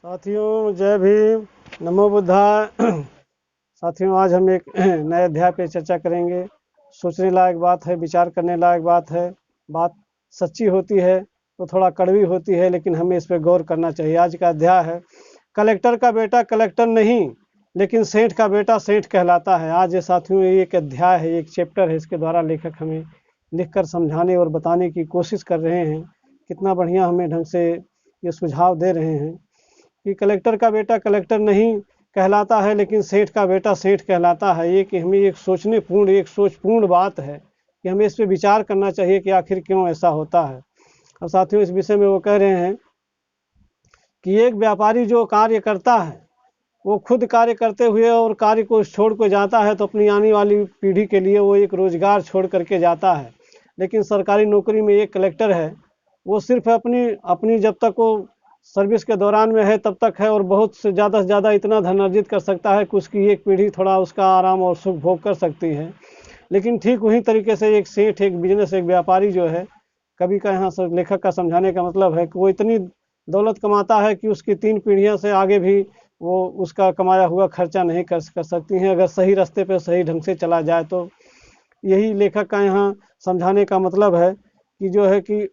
साथियों जय भीम, नमो बुद्धाय। साथियों आज हम एक नए अध्याय पे चर्चा करेंगे। सोचने लायक बात है, विचार करने लायक बात है। बात सच्ची होती है तो थोड़ा कड़वी होती है, लेकिन हमें इस पर गौर करना चाहिए। आज का अध्याय है कलेक्टर का बेटा कलेक्टर नहीं लेकिन सेठ का बेटा सेठ कहलाता है। आज ये साथियों एक अध्याय है, एक चैप्टर है, इसके द्वारा लेखक हमें लिखकर समझाने और बताने की कोशिश कर रहे हैं। कितना बढ़िया हमें ढंग से ये सुझाव दे रहे हैं कि कलेक्टर का बेटा कलेक्टर नहीं कहलाता है लेकिन सेठ का बेटा सेठ कहलाता है। ये कि हमें एक सोचपूर्ण बात है कि हमें इस पर विचार करना चाहिए कि आखिर क्यों ऐसा होता है। और साथियों इस विषय में वो कह रहे हैं कि एक व्यापारी जो कार्य करता है वो खुद कार्य करते हुए और कार्य को छोड़ कर जाता है तो अपनी आने वाली पीढ़ी के लिए वो एक रोजगार छोड़ करके जाता है। लेकिन सरकारी नौकरी में एक कलेक्टर है, वो सिर्फ अपनी अपनी जब तक वो सर्विस के दौरान में है तब तक है और बहुत से ज़्यादा इतना धन अर्जित कर सकता है कि उसकी एक पीढ़ी थोड़ा उसका आराम और सुख भोग कर सकती है। लेकिन ठीक वही तरीके से एक सेठ, एक बिजनेस, एक व्यापारी जो है, कवि का यहाँ से लेखक का समझाने का मतलब है कि वो इतनी दौलत कमाता है कि उसकी 3 पीढ़ियों से आगे भी वो उसका कमाया हुआ खर्चा नहीं कर सकती हैं, अगर सही रास्ते पर सही ढंग से चला जाए तो। यही लेखक का यहाँ समझाने का मतलब है कि जो है कि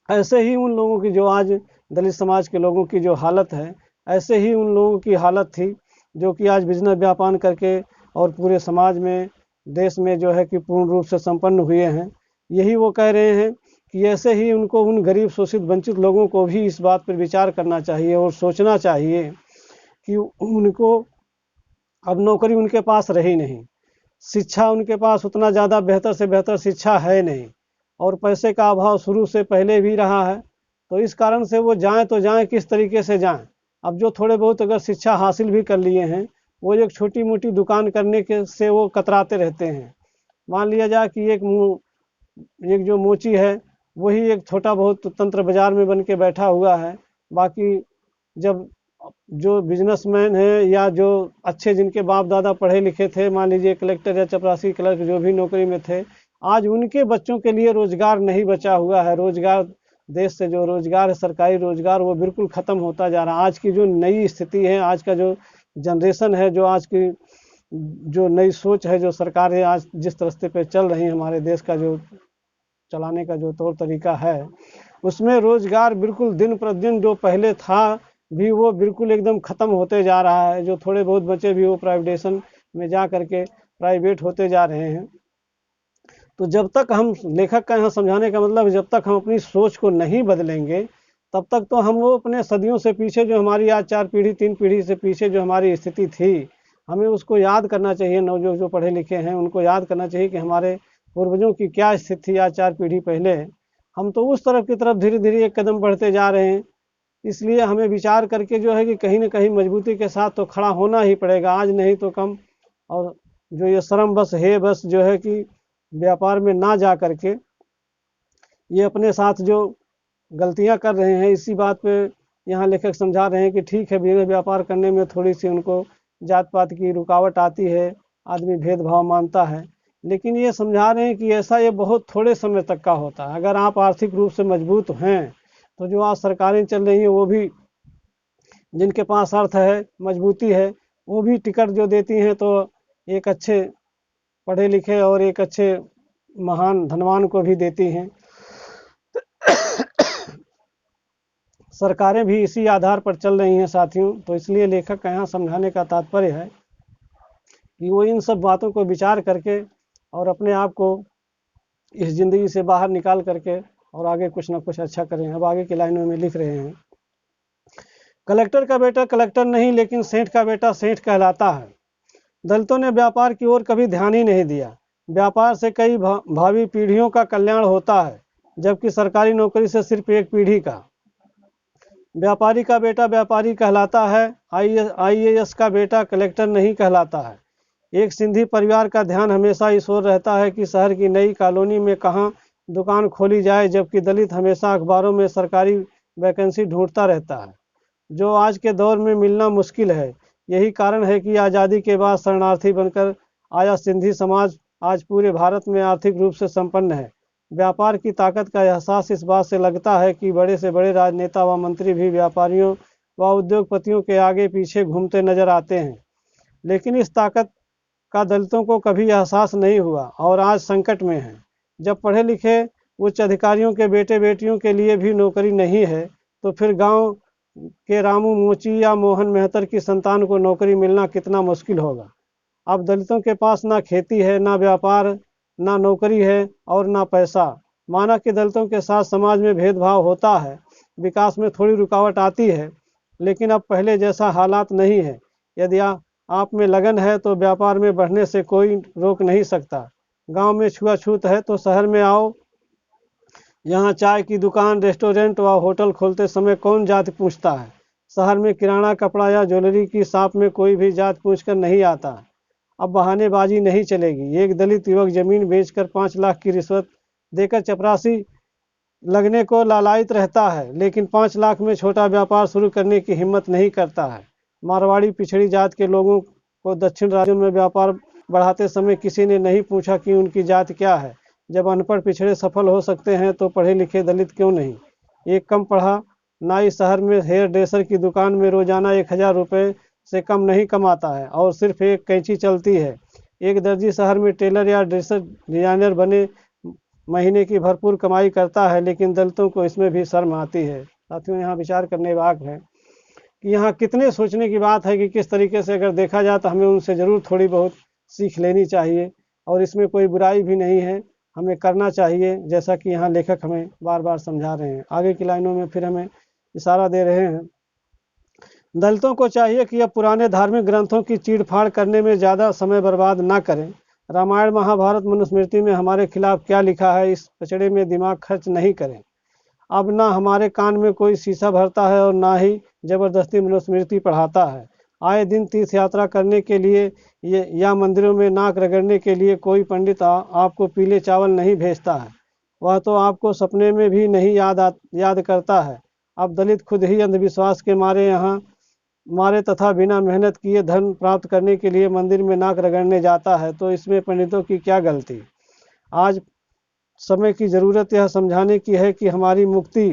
ऐसे ही उन लोगों की जो आज दलित समाज के लोगों की जो हालत है, ऐसे ही उन लोगों की हालत थी जो कि आज बिजनेस व्यापार करके और पूरे समाज में, देश में जो है कि पूर्ण रूप से संपन्न हुए हैं। यही वो कह रहे हैं कि ऐसे ही उनको, उन गरीब शोषित वंचित लोगों को भी इस बात पर विचार करना चाहिए और सोचना चाहिए कि उनको अब नौकरी उनके पास रही नहीं, शिक्षा उनके पास उतना ज़्यादा बेहतर से बेहतर शिक्षा है नहीं, और पैसे का अभाव शुरू से पहले भी रहा है। तो इस कारण से वो जाएं तो जाएं किस तरीके से जाएं। अब जो थोड़े बहुत अगर शिक्षा हासिल भी कर लिए हैं, वो एक छोटी मोटी दुकान करने के से वो कतराते रहते हैं। मान लिया जाए कि एक जो मोची है वही एक छोटा बहुत तंत्र बाजार में बन के बैठा हुआ है। बाकी जब जो बिजनेसमैन है या जो अच्छे जिनके बाप दादा पढ़े लिखे थे, मान लीजिए कलेक्टर या चपरासी क्लर्क जो भी नौकरी में थे, आज उनके बच्चों के लिए रोजगार नहीं बचा हुआ है। रोजगार, देश से जो रोजगार है, सरकारी रोजगार, वो बिल्कुल खत्म होता जा रहा है। आज की जो नई स्थिति है, आज का जो जनरेशन है, जो आज की जो नई सोच है, जो सरकारें आज जिस रास्ते पे चल रही है, हमारे देश का जो चलाने का जो तौर तरीका है, उसमें रोजगार बिल्कुल दिन प्रतिदिन जो पहले था भी वो बिल्कुल एकदम खत्म होते जा रहा है। जो थोड़े बहुत बचे भी वो प्राइवेटेशन में जा करके प्राइवेट होते जा रहे हैं। तो जब तक हम, लेखक का यहाँ समझाने का मतलब, जब तक हम अपनी सोच को नहीं बदलेंगे तब तक तो हम वो अपने सदियों से पीछे, जो हमारी आज 4 पीढ़ी 3 पीढ़ी से पीछे जो हमारी स्थिति थी, हमें उसको याद करना चाहिए। जो पढ़े लिखे हैं उनको याद करना चाहिए कि हमारे पूर्वजों की क्या स्थिति थी आज 4 पीढ़ी पहले। हम तो उस तरफ की तरफ धीरे धीरे एक कदम बढ़ते जा रहे हैं। इसलिए हमें विचार करके जो है कि कहीं ना कहीं मजबूती के साथ तो खड़ा होना ही पड़ेगा, आज नहीं तो कम। और जो ये श्रम बस है, बस जो है कि व्यापार में ना जा करके ये अपने साथ जो गलतियां कर रहे हैं, इसी बात पे यहाँ लेखक समझा रहे हैं कि ठीक है, बिजनेस व्यापार करने में थोड़ी सी उनको जात पात की रुकावट आती है, आदमी भेदभाव मानता है, लेकिन ये समझा रहे हैं कि ऐसा ये बहुत थोड़े समय तक का होता है। अगर आप आर्थिक रूप से मजबूत हैं तो जो आज सरकारें चल रही हैं, वो भी जिनके पास अर्थ है, मजबूती है, वो भी टिकट जो देती हैं तो एक अच्छे पढ़े लिखे और एक अच्छे महान धनवान को भी देती हैं। सरकारें भी इसी आधार पर चल रही हैं साथियों। तो इसलिए लेखक का यहाँ समझाने का तात्पर्य है कि वो इन सब बातों को विचार करके और अपने आप को इस ज़िंदगी से बाहर निकाल करके और आगे कुछ ना कुछ अच्छा करें। अब आगे की लाइनों में लिख रहे हैं, कलेक्टर का बेटा कलेक्टर नहीं लेकिन सेठ का बेटा सेठ कहलाता है। दलितों ने व्यापार की ओर कभी ध्यान ही नहीं दिया। व्यापार से कई भावी पीढ़ियों का कल्याण होता है, जबकि सरकारी नौकरी से सिर्फ एक पीढ़ी का। व्यापारी का बेटा व्यापारी कहलाता है, आईएएस का बेटा कलेक्टर नहीं कहलाता है। एक सिंधी परिवार का ध्यान हमेशा इस ओर रहता है कि शहर की नई कॉलोनी में कहाँ दुकान खोली जाए, जबकि दलित हमेशा अखबारों में सरकारी वैकेंसी ढूंढता रहता है, जो आज के दौर में मिलना मुश्किल है। यही कारण है कि आज़ादी के बाद शरणार्थी बनकर आया सिंधी समाज आज पूरे भारत में आर्थिक रूप से संपन्न है। व्यापार की ताकत का एहसास इस बात से लगता है कि बड़े से बड़े राजनेता व मंत्री भी व्यापारियों व उद्योगपतियों के आगे पीछे घूमते नजर आते हैं। लेकिन इस ताकत का दलितों को कभी एहसास नहीं हुआ और आज संकट में है। जब पढ़े लिखे उच्च अधिकारियों के बेटे बेटियों के लिए भी नौकरी नहीं है तो फिर गांव के रामू मोची या मोहन मेहतर की संतान को नौकरी मिलना कितना मुश्किल होगा। अब दलितों के पास ना खेती है, ना व्यापार, ना नौकरी है और ना पैसा। माना कि दलितों के साथ समाज में भेदभाव होता है, विकास में थोड़ी रुकावट आती है, लेकिन अब पहले जैसा हालात नहीं है। यदि आप में लगन है तो व्यापार में बढ़ने से कोई रोक नहीं सकता। गांव में छुआछूत है तो शहर में आओ, यहाँ चाय की दुकान, रेस्टोरेंट व होटल खोलते समय कौन जाति पूछता है। शहर में किराना, कपड़ा या ज्वेलरी की शॉप में कोई भी जात पूछकर नहीं आता। अब बहानेबाजी नहीं चलेगी। एक दलित युवक जमीन बेचकर 5 लाख की रिश्वत देकर चपरासी लगने को लालायित रहता है, लेकिन 5 लाख में छोटा व्यापार शुरू करने की हिम्मत नहीं करता है। मारवाड़ी पिछड़ी जात के लोगों को दक्षिण राज्यों में व्यापार बढ़ाते समय किसी ने नहीं पूछा कि उनकी जात क्या है। जब अनपढ़ पिछड़े सफल हो सकते हैं तो पढ़े लिखे दलित क्यों नहीं। एक कम पढ़ा नाई शहर में हेयर ड्रेसर की दुकान में रोजाना 1000 रुपये से कम नहीं कमाता है और सिर्फ एक कैंची चलती है। एक दर्जी शहर में टेलर या ड्रेसर डिजाइनर बने महीने की भरपूर कमाई करता है, लेकिन दलितों को इसमें भी शर्म आती है। साथियों, यहाँ विचार करने वाक है कि यहाँ कितने सोचने की बात है कि किस तरीके से अगर देखा जाए तो हमें उनसे ज़रूर थोड़ी बहुत सीख लेनी चाहिए और इसमें कोई बुराई भी नहीं है, हमें करना चाहिए, जैसा कि यहाँ लेखक हमें बार बार समझा रहे हैं। आगे की लाइनों में फिर हमें इशारा दे रहे हैं, दलितों को चाहिए कि अब पुराने धार्मिक ग्रंथों की चीड़-फाड़ करने में ज़्यादा समय बर्बाद ना करें। रामायण महाभारत मनुस्मृति में हमारे खिलाफ क्या लिखा है, इस पचड़े में दिमाग खर्च नहीं करें। अब ना हमारे कान में कोई शीशा भरता है और ना ही जबरदस्ती मनुस्मृति पढ़ाता है। आए दिन तीर्थ यात्रा करने के लिए या मंदिरों में नाक रगड़ने के लिए कोई पंडित आपको पीले चावल नहीं भेजता है, वह तो आपको सपने में भी नहीं याद करता है। अब दलित खुद ही अंधविश्वास के मारे तथा बिना मेहनत किए धन प्राप्त करने के लिए मंदिर में नाक रगड़ने जाता है, तो इसमें पंडितों की क्या गलती। आज समय की ज़रूरत यह समझाने की है कि हमारी मुक्ति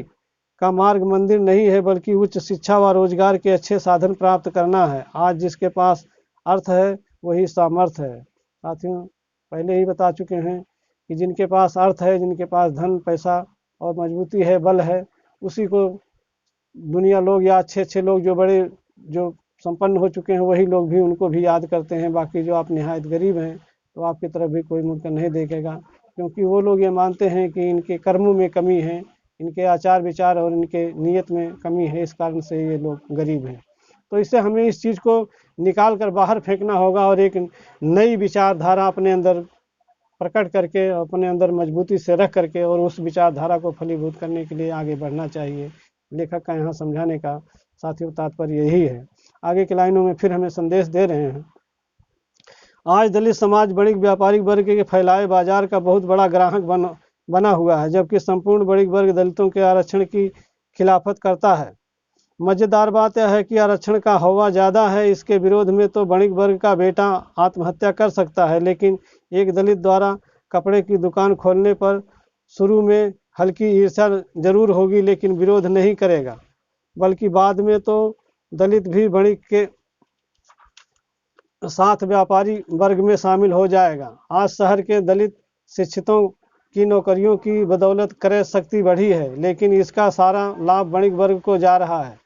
का मार्ग मंदिर नहीं है, बल्कि उच्च शिक्षा व रोजगार के अच्छे साधन प्राप्त करना है। आज जिसके पास अर्थ है वही सामर्थ्य है। साथियों, पहले ही बता चुके हैं कि जिनके पास अर्थ है, जिनके पास धन पैसा और मजबूती है, बल है, उसी को दुनिया लोग या अच्छे अच्छे लोग जो संपन्न हो चुके हैं वही लोग भी उनको भी याद करते हैं। बाकी जो आप निहायत गरीब हैं तो आपकी तरफ भी कोई मुड़कर नहीं देखेगा, क्योंकि वो लोग ये मानते हैं कि इनके कर्मों में कमी है, इनके आचार विचार और इनके नीयत में कमी है, इस कारण से ये लोग गरीब हैं। तो इससे हमें इस चीज़ को निकाल कर बाहर फेंकना होगा और एक नई विचारधारा अपने अंदर प्रकट करके, अपने अंदर मजबूती से रख करके और उस विचारधारा को फलीभूत करने के लिए आगे बढ़ना चाहिए। लेखक का यहाँ समझाने का साथियों तात्पर्य यही है। आगे की लाइनों में फिर हमें संदेश दे रहे हैं, आज दलित समाज बणिक व्यापारिक वर्ग के फैलाए बाजार का बहुत बड़ा ग्राहक बना हुआ है, जबकि संपूर्ण बणिक वर्ग दलितों के आरक्षण की खिलाफत करता है। मजेदार बात यह है कि आरक्षण का हवा ज़्यादा है, इसके विरोध में तो बणिक वर्ग का बेटा आत्महत्या कर सकता है, लेकिन एक दलित द्वारा कपड़े की दुकान खोलने पर शुरू में हल्की ईर्ष्या जरूर होगी, लेकिन विरोध नहीं करेगा, बल्कि बाद में तो दलित भी बणिक के साथ व्यापारी वर्ग में शामिल हो जाएगा। आज शहर के दलित शिक्षितों की नौकरियों की बदौलत क्रय शक्ति बढ़ी है, लेकिन इसका सारा लाभ बणिक वर्ग को जा रहा है।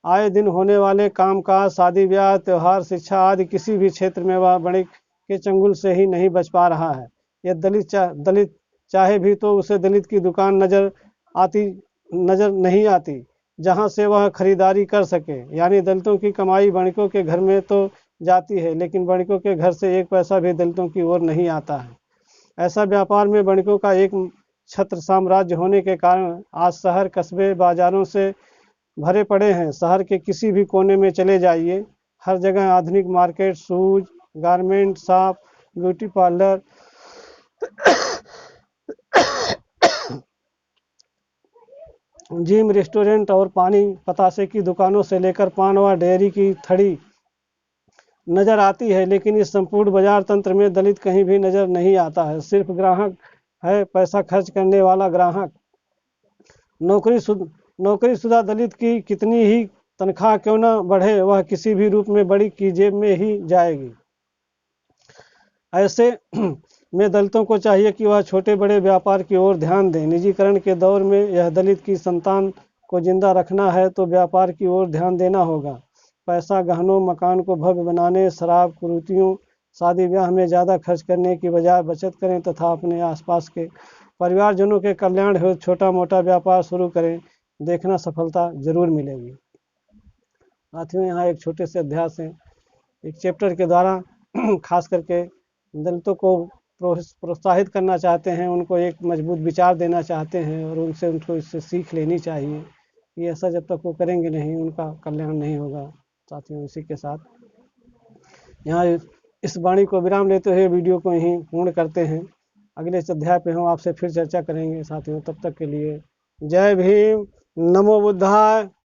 आए दिन होने वाले कामकाज, शादी ब्याह, त्यौहार, शिक्षा आदि किसी भी क्षेत्र में वह बणिक के चंगुल से ही नहीं बच पा रहा है। यह दलित चाहे भी तो उसे दलित की दुकान नजर नहीं आती जहां से वह खरीदारी कर सके। यानी दलितों की कमाई बणिकों के घर में तो जाती है, लेकिन बणिकों के घर से एक पैसा भी दलितों की ओर नहीं आता है। ऐसा व्यापार में बणिकों का एक छत्र साम्राज्य होने के कारण आज शहर कस्बे बाजारों से भरे पड़े हैं। शहर के किसी भी कोने में चले जाइए, हर जगह आधुनिक market, shoes, garment shop, beauty parlour, gym, restaurant और पानी पतासे की दुकानों से लेकर पान व डेयरी की थड़ी नजर आती है, लेकिन इस संपूर्ण बाजार तंत्र में दलित कहीं भी नजर नहीं आता है। सिर्फ ग्राहक है, पैसा खर्च करने वाला ग्राहक। नौकरीशुदा दलित की कितनी ही तनख्वाह क्यों न बढ़े, वह किसी भी रूप में बड़ी की जेब में ही जाएगी। ऐसे में दलितों को चाहिए कि वह छोटे बड़े व्यापार की ओर ध्यान दें। निजीकरण के दौर में यह दलित की संतान को जिंदा रखना है तो व्यापार की ओर ध्यान देना होगा। पैसा गहनों मकान को भव्य बनाने, शराब कुरीतियों शादी ब्याह में ज़्यादा खर्च करने की बजाय बचत करें तथा अपने आसपास के परिवारजनों के कल्याण हेतु छोटा मोटा व्यापार शुरू करें, देखना सफलता जरूर मिलेगी। साथियों, यहाँ एक छोटे से अध्याय से एक चैप्टर के द्वारा खास करके दलितों को प्रोत्साहित करना चाहते हैं, उनको एक मजबूत विचार देना चाहते हैं और उनको इससे सीख लेनी चाहिए कि ऐसा जब तक वो करेंगे नहीं उनका कल्याण नहीं होगा। साथियों, इसी के साथ यहाँ इस वाणी को विराम लेते हुए वीडियो को यहीं पूर्ण करते हैं। अगले अध्याय पे हम आपसे फिर चर्चा करेंगे साथियों। तब तक के लिए जय भीम, नमो बुद्धाय।